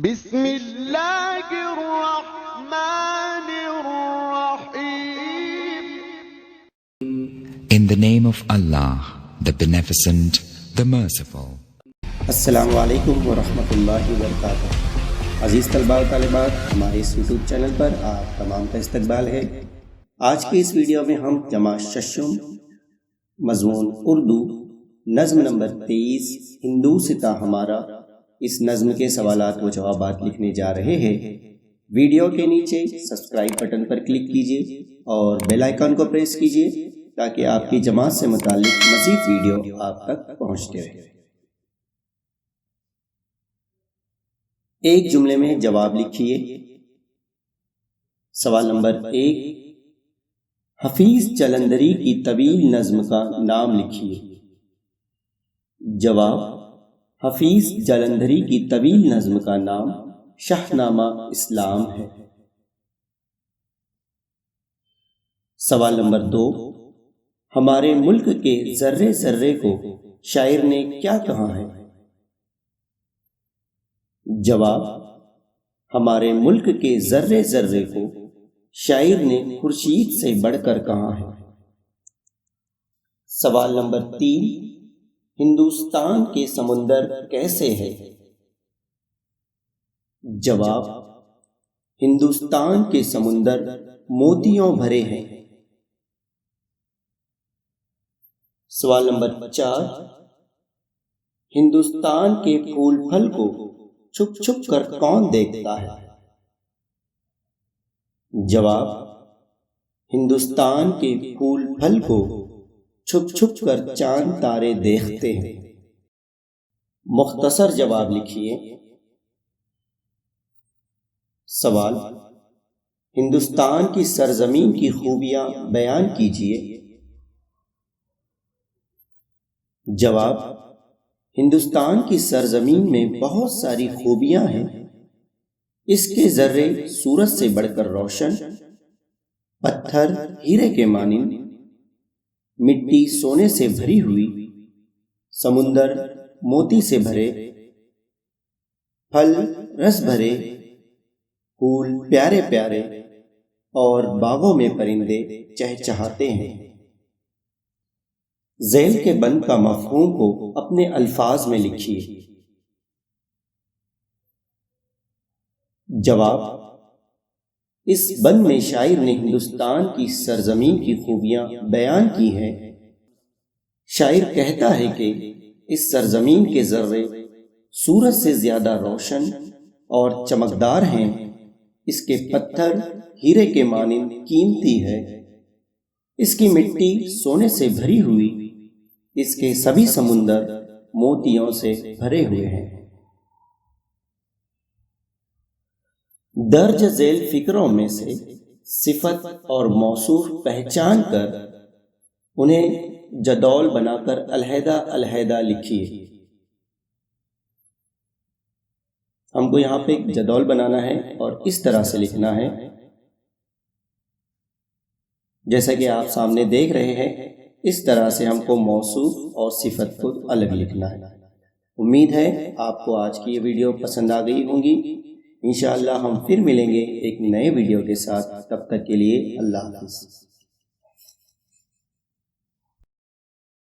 بسم اللہ الرحمن الرحیم. In the name of Allah, the Beneficent, the Merciful. السلام علیکم ورحمۃ اللہ وبرکاتہ. عزیز طلباء و طالبات، ہمارے اس یوٹیوب چینل پر آپ تمام کا استقبال ہے. آج کی اس ویڈیو میں ہم جمع ششم مضمون اردو نظم نمبر 23 ہندو ستا ہمارا، اس نظم کے سوالات و جوابات لکھنے جا رہے ہیں. ویڈیو کے نیچے سبسکرائب بٹن پر کلک کیجیے اور بیل آئیکن کو پریس کیجیے تاکہ آپ کی جماعت سے متعلق مزید ویڈیو آپ تک پہنچتے رہے. ایک جملے میں جواب لکھیے. سوال نمبر 1، حفیظ جلندری کی طویل نظم کا نام لکھیے. جواب، حفیظ جلندری کی طویل نظم کا نام شاہنامہ اسلام ہے. سوال نمبر 2، ہمارے ملک کے ذرے ذرے کو شاعر نے کیا کہا ہے؟ جواب، ہمارے ملک کے ذرے ذرے کو شاعر نے خورشید سے بڑھ کر کہا ہے. سوال نمبر 3، ہندوستان کے سمندر کیسے ہے؟ جواب، ہندوستان کے سمندر موتیوں بھرے ہیں. سوال نمبر 4، ہندوستان کے پھول پھل کو چھپ چھپ کر کون دیکھتا ہے؟ جواب، ہندوستان کے پھول پھل کو چھپ چھپ کر چاند تارے دیکھتے ہیں. مختصر جواب لکھیے. سوال، ہندوستان کی سرزمین کی خوبیاں بیان کیجیے. جواب، ہندوستان کی سرزمین میں بہت ساری خوبیاں ہیں. اس کے ذرے سورج سے بڑھ کر روشن، پتھر ہیرے کے مانند، مٹی سونے سے بھری ہوئی، سمندر موتی سے بھرے، پھل رس بھرے، پھول پیارے پیارے اور باغوں میں پرندے چہچہاتے ہیں. ذیل کے بند کا مفہوم کو اپنے الفاظ میں لکھیے. جواب، اس بند میں شاعر نے ہندوستان کی سرزمین کی خوبیاں بیان کی ہیں. شاعر کہتا ہے کہ اس سرزمین کے ذرے سورج سے زیادہ روشن اور چمکدار ہیں. اس کے پتھر ہیرے کے مانند قیمتی ہے. اس کی مٹی سونے سے بھری ہوئی، اس کے سبھی سمندر موتیوں سے بھرے ہوئے ہیں. درج ذیل فکروں میں سے صفت اور موصوف پہچان کر انہیں جدول بنا کر علیحدہ علیحدہ لکھیے. ہم کو یہاں پہ ایک جدول بنانا ہے اور اس طرح سے لکھنا ہے جیسا کہ آپ سامنے دیکھ رہے ہیں. اس طرح سے ہم کو موصوف اور صفت کو الگ لکھنا ہے. امید ہے آپ کو آج کی یہ ویڈیو پسند آ گئی ہوں گی. انشاءاللہ ہم پھر ملیں گے ایک نئے ویڈیو کے ساتھ. تب تک کے لیے اللہ حافظ.